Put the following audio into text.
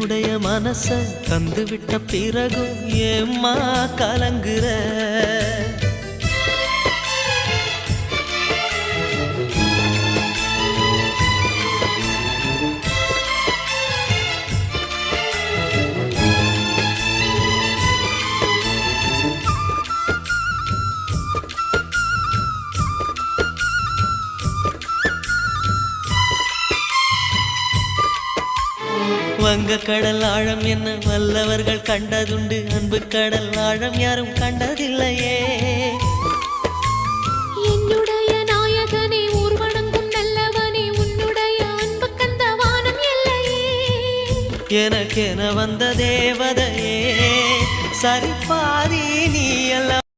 என்னுடைய மனச தந்துவிட்ட பிறகும் ஏம்மா கலங்குற? வங்க கடல் ஆழம் என்ன வல்லவர்கள் கண்டதுண்டு, அன்பு கடல் ஆழம் யாரும் கண்டதில்லையே. என்னுடைய நாயகனே ஊர்வணங்கும் நல்லவனே, உன்னுடைய அன்பு கந்த வானம் எல்லையே. எனக்கென வந்த தேவதையே சரிபாரி நீ அல்ல